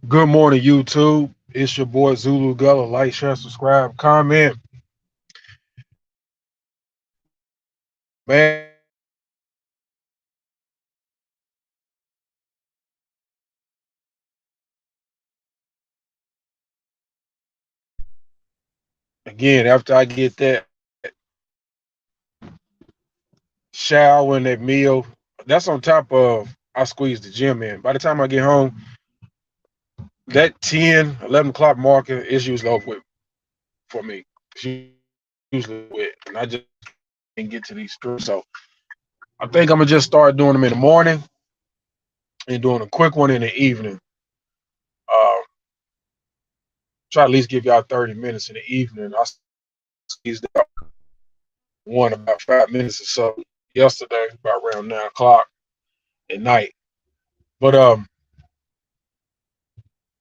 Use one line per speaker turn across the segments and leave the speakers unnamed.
Good morning, YouTube. It's your boy Zulu Gullah. Like, share, subscribe, comment. Man, again, after I get that shower and that meal, that's on top of I squeeze the gym in. By the time I get home, that 10, 11 o'clock marker is usually over with for me. It's usually with, and I just can't get to these streets. So I think I'm going to just start doing them in the morning and doing a quick one in the evening. Uh, Try to at least give y'all 30 minutes in the evening. I squeezed out one about 5 minutes or so yesterday, about around 9 o'clock at night. But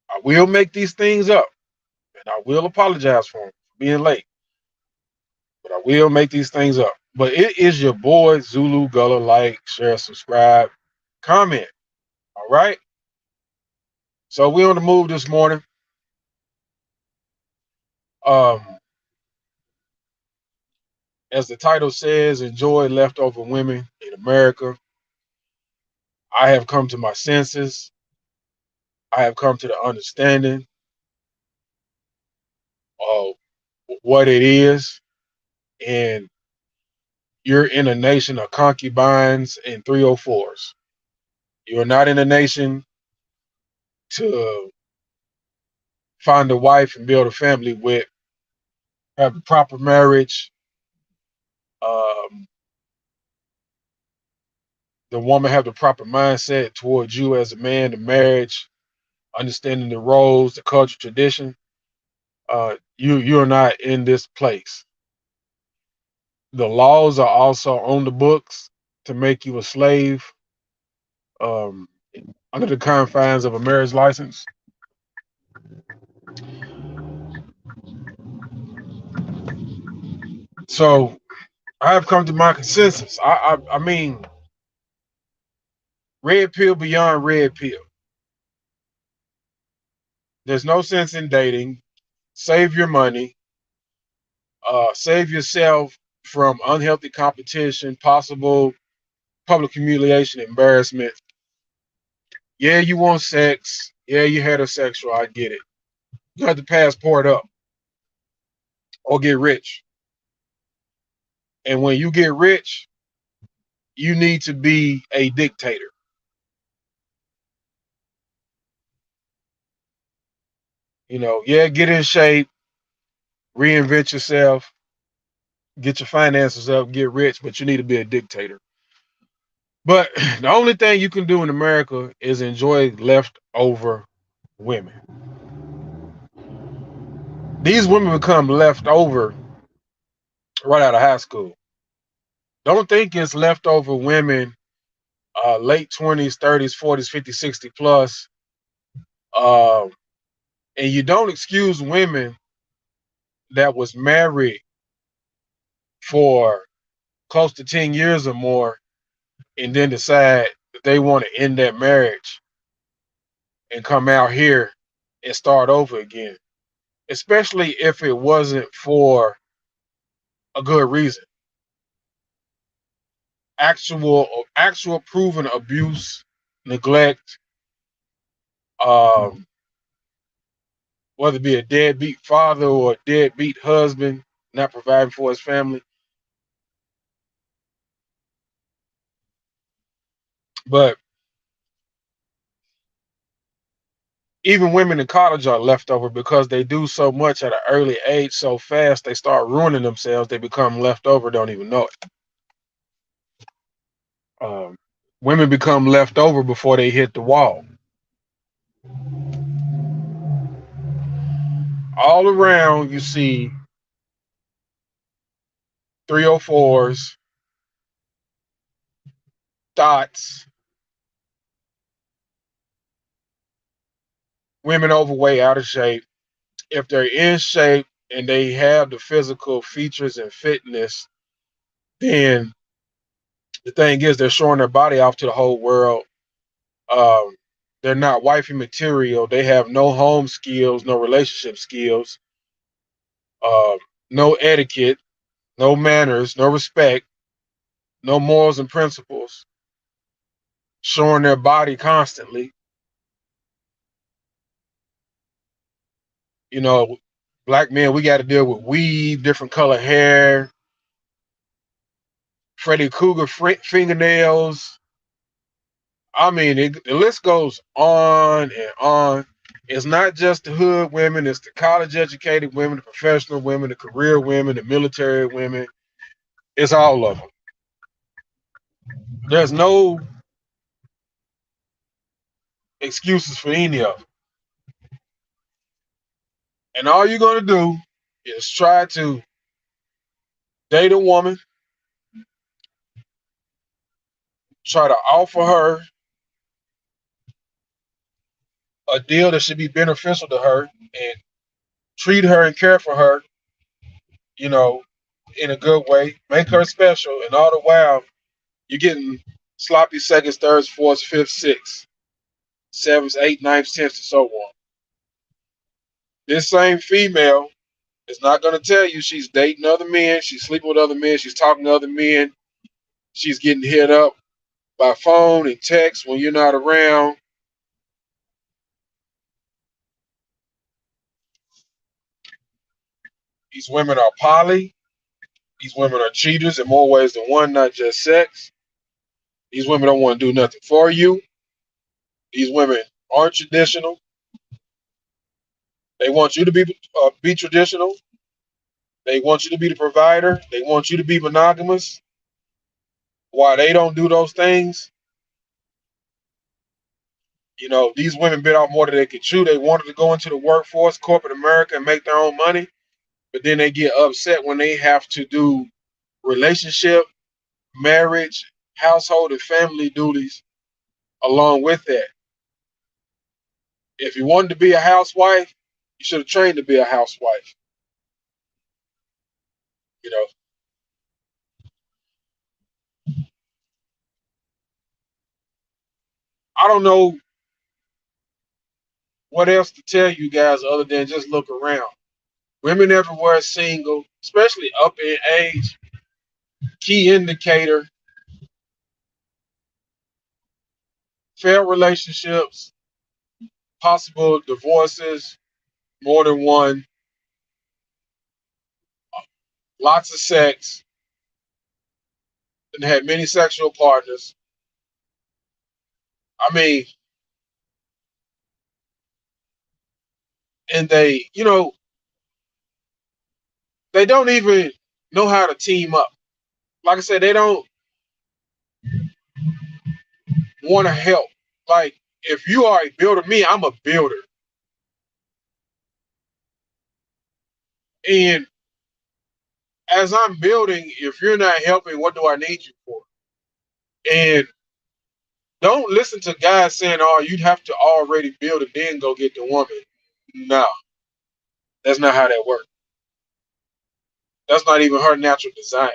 I will make these things up, and I will apologize for them for being late. But I will make these things up. But it is your boy Zulu Gullah. Like, share, subscribe, comment. All right. So we're on the move this morning. Um, as the title says, enjoy leftover women in America. I have come to my senses. I have come to the understanding of what it is, and you're in a nation of concubines and 304s. You're not in a nation to find a wife and build a family with, have a proper marriage. Um, the woman have the proper mindset towards you as a man, the marriage, understanding the roles, the culture, tradition. You're not in this place. The laws are also on the books to make you a slave um, under the confines of a marriage license. So I have come to my consensus. I mean, red pill beyond red pill. There's no sense in dating. Save your money. Save yourself from unhealthy competition, possible public humiliation, embarrassment. Yeah, you want sex. Yeah, you heterosexual. I get it. You have to passport up or get rich. And when you get rich, you need to be a dictator. Yeah, get in shape, reinvent yourself, get your finances up, get rich, but you need to be a dictator. But the only thing you can do in America is enjoy leftover women. These women become leftover right out of high school. Don't think it's leftover women, late 20s, 30s, 40s, 50s, 60 plus. Um, and you don't excuse women that was married for close to 10 years or more and then decide that they want to end that marriage and come out here and start over again, especially if it wasn't for a good reason. Actual proven abuse, neglect, um, whether it be a deadbeat father or a deadbeat husband not providing for his family. But even women in college are left over because they do so much at an early age so fast they start ruining themselves. They become left over, don't even know it. Um, Women become left over before they hit the wall. All around, you see 304s, dots, women overweight, out of shape. If they're in shape and they have the physical features and fitness, then the thing is they're showing their body off to the whole world. Um, They're not wifey material. They have no home skills, no relationship skills, uh, no etiquette, no manners, no respect, no morals and principles, showing their body constantly. You know, black men, we got to deal with weave, different color hair, Freddy Cougar fingernails. I mean, the list goes on and on. It's not just the hood women, it's the college educated women, the professional women, the career women, the military women. It's all of them. There's no excuses for any of them. And all you're going to do is try to date a woman, try to offer her a deal that should be beneficial to her and treat her and care for her, you know, in a good way, make her special, and all the while you're getting sloppy seconds, thirds, fourths, fifths, sixths, sevenths, eighth, ninths, tenths, and so on. This same female is not going to tell you she's dating other men, she's sleeping with other men, she's talking to other men, she's getting hit up by phone and text when you're not around. These women are poly. These women are cheaters in more ways than one, not just sex. These women don't want to do nothing for you. These women aren't traditional. They want you to be traditional. They want you to be the provider. They want you to be monogamous. Why they don't do those things? You know, these women bit off more than they could chew. They wanted to go into the workforce, corporate America, and make their own money, but then they get upset when they have to do relationship, marriage, household, and family duties along with that. If you wanted to be a housewife, you should have trained to be a housewife. You know, I don't know what else to tell you guys other than just look around. Women everywhere are single, especially up in age. Key indicator: failed relationships, possible divorces, more than one, lots of sex, and had many sexual partners. I mean, and they don't even know how to team up. Like I said, they don't want to help. Like, if you are a builder, me, I'm a builder. And as I'm building, if you're not helping, what do I need you for? And don't listen to guys saying, oh, you'd have to already build and then go get the woman. No, that's not how that works. That's not even her natural design.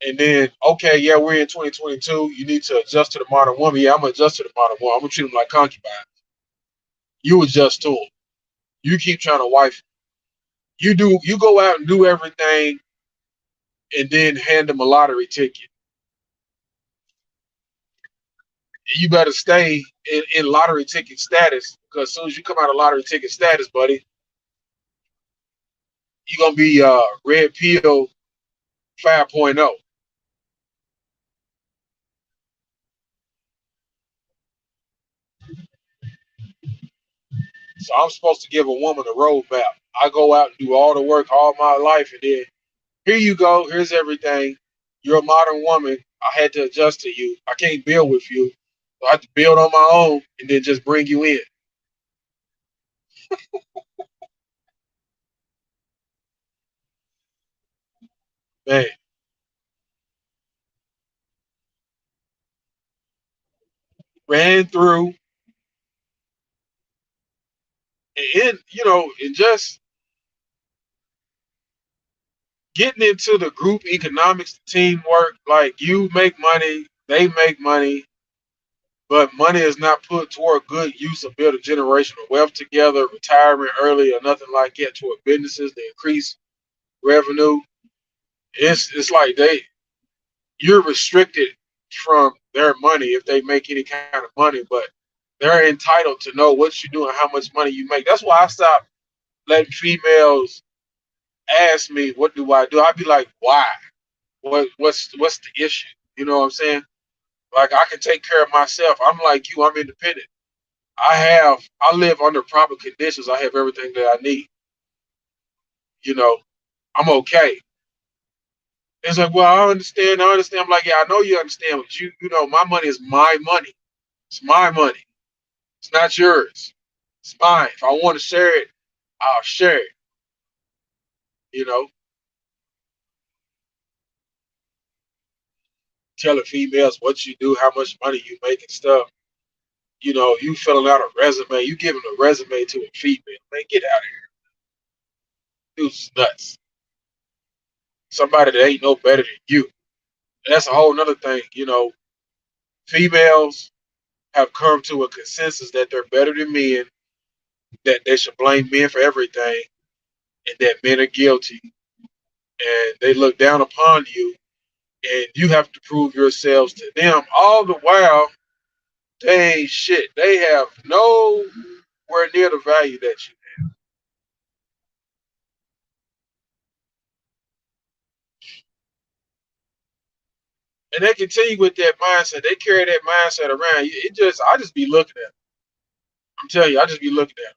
And then, okay, yeah, we're in 2022. You need to adjust to the modern woman. Yeah, I'm gonna adjust to the modern woman. I'm gonna treat them like concubines. You adjust to them. You keep trying to wife. You go out and do everything, and then hand them a lottery ticket. You better stay in lottery ticket status, because as soon as you come out of lottery ticket status, buddy, you're gonna be red pill 5.0. So I'm supposed to give a woman a roadmap. I go out and do all the work all my life, and then here you go. Here's everything. You're a modern woman. I had to adjust to you. I can't build with you. So I have to build on my own and then just bring you in. Man, ran through and just getting into the group economics, the teamwork. Like, you make money, they make money. but money is not put toward good use of building generational wealth together, retirement early, or nothing like that toward businesses to increase revenue. It's like you're restricted from their money if they make any kind of money, but they're entitled to know what you do and how much money you make. That's why I stopped letting females ask me, "What do I do?" I'd be like, "Why? What's the issue?" You know what I'm saying? Like I can take care of myself. I'm like you. I'm independent. I live under proper conditions. I have everything that I need. You know, I'm okay. It's like, well, I understand. I understand. I'm like, yeah, I know you understand, but you know, my money is my money. It's my money. It's not yours. It's mine. If I want to share it, I'll share it. You know, telling females what you do, how much money you make and stuff. You know, you filling out a resume, you giving a resume to a female. Man, get out of here. Dude's nuts. Somebody that ain't no better than you. And that's a whole nother thing. You know, females have come to a consensus that they're better than men, that they should blame men for everything, and that men are guilty, and they look down upon you, and you have to prove yourselves to them. All the while, they ain't shit. They have nowhere near the value that you. And they continue with that mindset. They carry that mindset around. I just be looking at them. I'm telling you, I just be looking at them.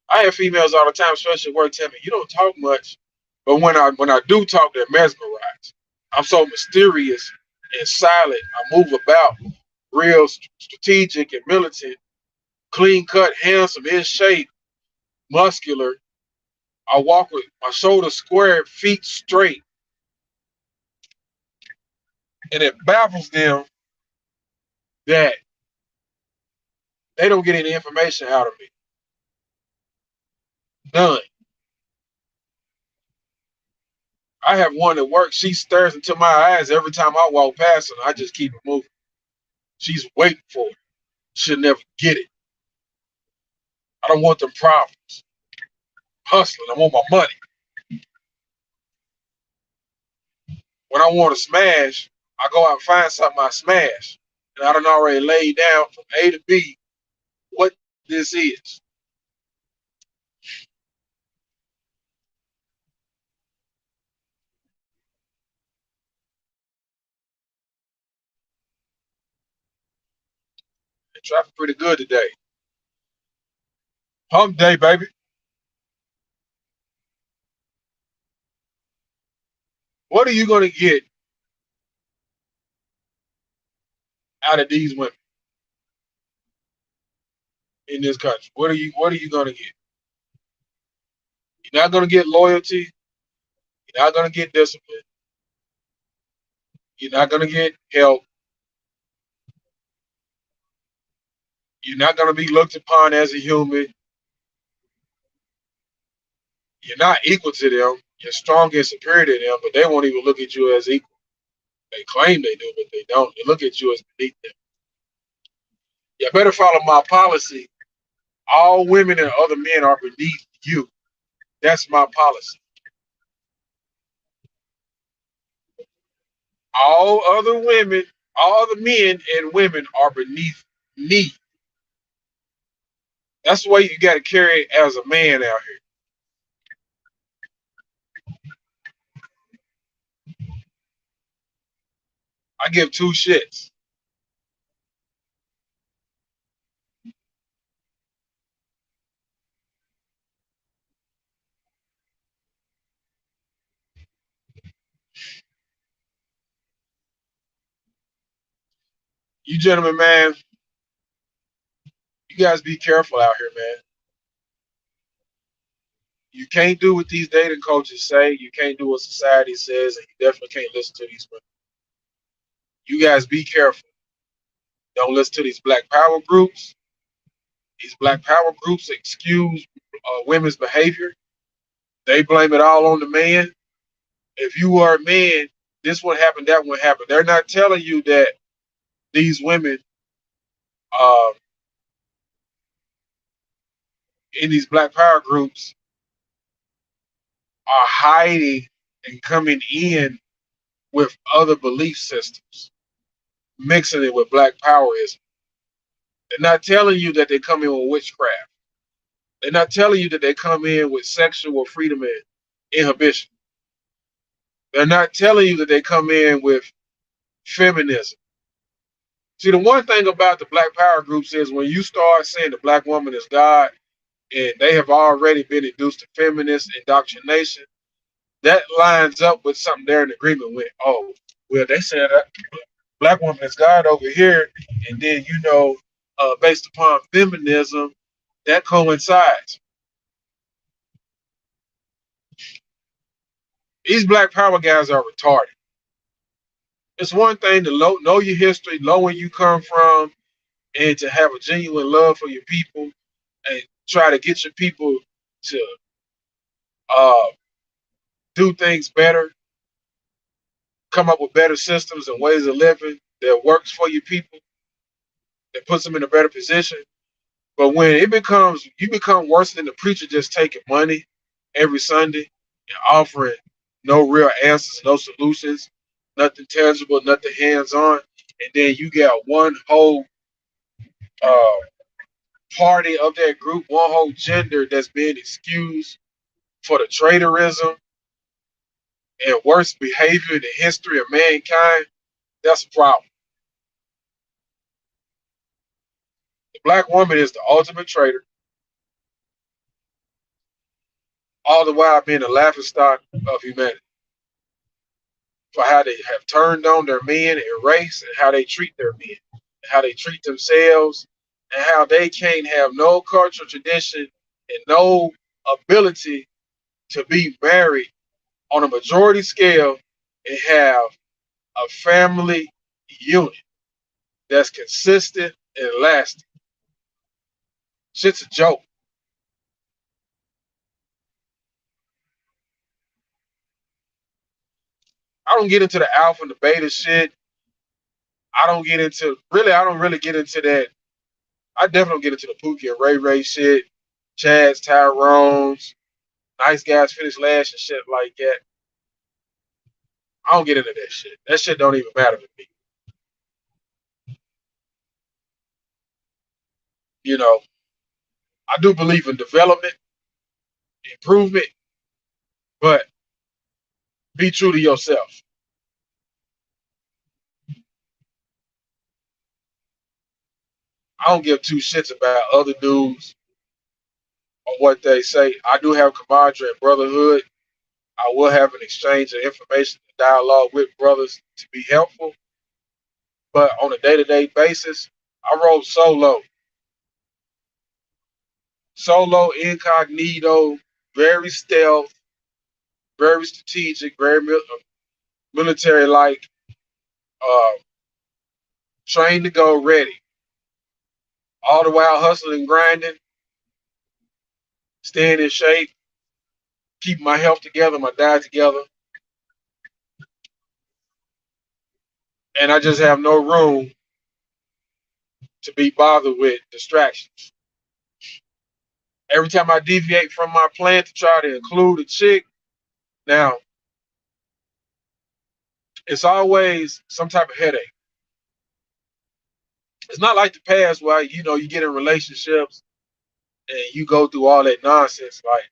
I have females all the time, especially at work, tell me, you don't talk much. But when I do talk, they're mesmerized. I'm so mysterious and silent. I move about real strategic and militant, clean cut, handsome, in shape, muscular. I walk with my shoulders squared, feet straight. And it baffles them that they don't get any information out of me. None. I have one at work. She stares into my eyes every time I walk past her. I just keep it moving. She's waiting for it. She'll never get it. I don't want them problems. Hustling. I want my money. When I want to smash, I go out and find something I smash. And I done already laid down from A to B what this is. And traffic pretty good today. Hump day, baby. What are you going to get out of these women in this country? What are you going to get? You're not going to get loyalty. You're not going to get discipline. You're not going to get help. You're not going to be looked upon as a human. You're not equal to them. You're strong and superior to them, but they won't even look at you as equal. They claim they do, but they don't. They look at you as beneath them. You better follow my policy. All women and other men are beneath you. That's my policy. All other women, all other men and women are beneath me. That's the way you got to carry it as a man out here. I give two shits. You gentlemen, man, you guys be careful out here, man. You can't do what these dating coaches say. You can't do what society says, and you definitely can't listen to these women. You guys be careful. Don't listen to these black power groups. These black power groups excuse women's behavior. They blame it all on the man. If you are a man, this one happened, that one happened. They're not telling you that these women Um, in these Black Power groups are hiding and coming in with other belief systems, mixing it with Black Powerism. They're not telling you that they come in with witchcraft. They're not telling you that they come in with sexual freedom and inhibition. They're not telling you that they come in with feminism. See, the one thing about the Black Power groups is when you start saying the black woman is God and they have already been induced to feminist indoctrination, that lines up with something they're in agreement with. Oh, well, they said that black woman is God over here, and then based upon feminism, that coincides. These Black Power guys are retarded. It's one thing to know your history, know where you come from, and to have a genuine love for your people and try to get your people to uh, do things better, come up with better systems and ways of living that works for your people, that puts them in a better position. But when you become worse than the preacher just taking money every Sunday and offering no real answers, no solutions, nothing tangible, nothing hands on, and then you got one whole uh, party of that group, one whole gender that's being excused for the traitorism and worst behavior in the history of mankind, that's a problem. The black woman is the ultimate traitor, all the while being a laughing stock of humanity for how they have turned on their men and race and how they treat their men, and how they treat themselves, and how they can't have no cultural tradition and no ability to be married on a majority scale and have a family unit that's consistent and lasting. Shit's a joke. I don't get into the alpha and the beta shit. I don't really get into that. I definitely don't get into the Pookie and Ray Ray shit, Chad's, Tyrone's, nice guys finish last and shit like that. I don't get into that shit. That shit don't even matter to me. You know, I do believe in development, improvement, but be true to yourself. I don't give two shits about other dudes or what they say. I do have camaraderie and brotherhood. I will have an exchange of information and dialogue with brothers to be helpful. But on a day-to-day basis, I roll solo, solo, incognito, very stealth, very strategic, very military-like, uh, trained to go, ready. All the while hustling, grinding, staying in shape, keeping my health together, my diet together, and I just have no room to be bothered with distractions. Every time I deviate from my plan to try to include a chick, now it's always some type of headache. It's not like the past where you get in relationships and you go through all that nonsense. Like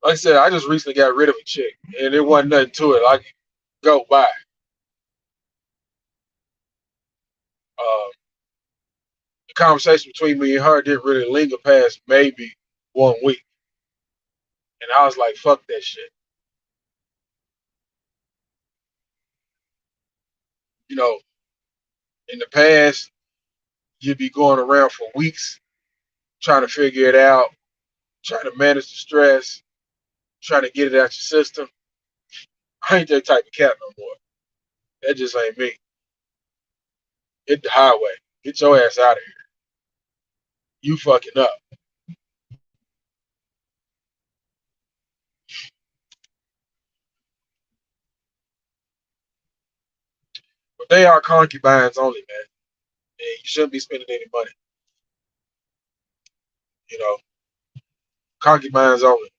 I said, I just recently got rid of a chick and there wasn't nothing to it. Like go by. Uh, the conversation between me and her didn't really linger past maybe 1 week, and I was like, "Fuck that shit." You know, in the past, you'd be going around for weeks trying to figure it out, trying to manage the stress, trying to get it out your system. I ain't that type of cat no more. That just ain't me. Hit the highway. Get your ass out of here. You fucking up. But they are concubines only, man. and you shouldn't be spending any money. You know, concubines only.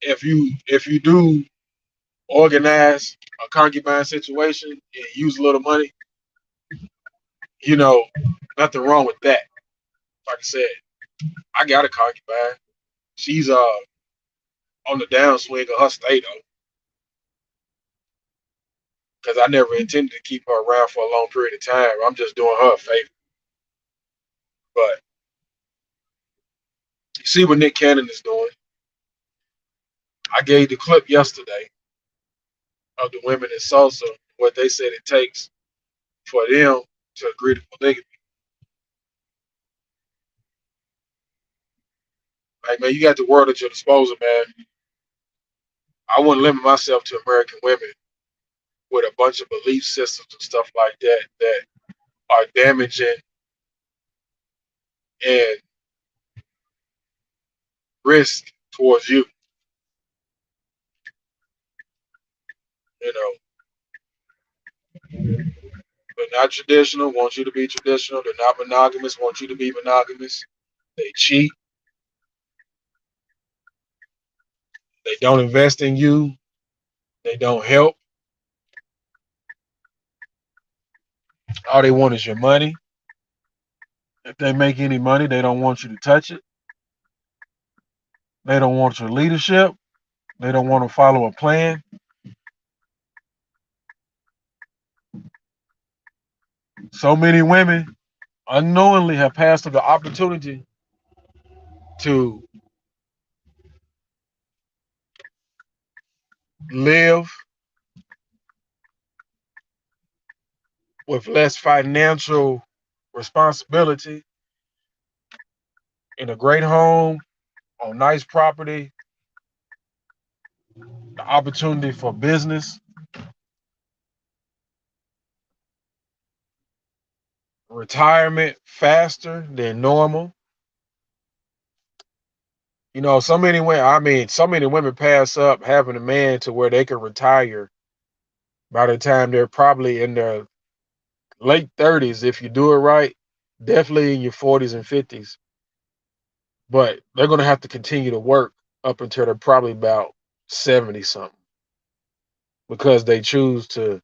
If you do organize a concubine situation and use a little money, you know, nothing wrong with that. Like I said, I got a concubine. She's on the downswing of her state though, because I never intended to keep her around for a long period of time. I'm just doing her a favor. But you see what Nick Cannon is doing. I gave the clip yesterday of the women in Tulsa, what they said it takes for them to agree to polygamy. Like, man, you got the world at your disposal, man. I wouldn't limit myself to American women with a bunch of belief systems and stuff like that that are damaging and risk towards you. You know, they're not traditional, want you to be traditional. They're not monogamous, want you to be monogamous. They cheat. They don't invest in you. They don't help. All they want is your money. If they make any money, they don't want you to touch it. They don't want your leadership. They don't want to follow a plan. So many women unknowingly have passed up the opportunity to live with less financial responsibility in a great home, on nice property, the opportunity for business, retirement faster than normal. You know, so many women pass up having a man to where they can retire by the time they're probably in their late 30s if you do it right, definitely in your 40s and 50s. But they're going to have to continue to work up until they're probably about 70 something because they choose to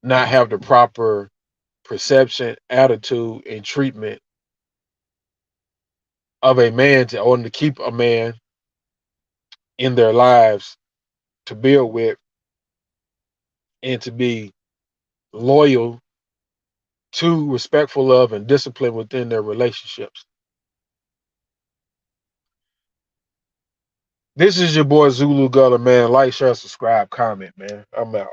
not have the proper perception, attitude, and treatment of a man to order to keep a man in their lives to build with and to be loyal to, respectful of, and disciplined within their relationships. This is your boy Zulu Gutter, man. Like, share, subscribe, comment, man. I'm out.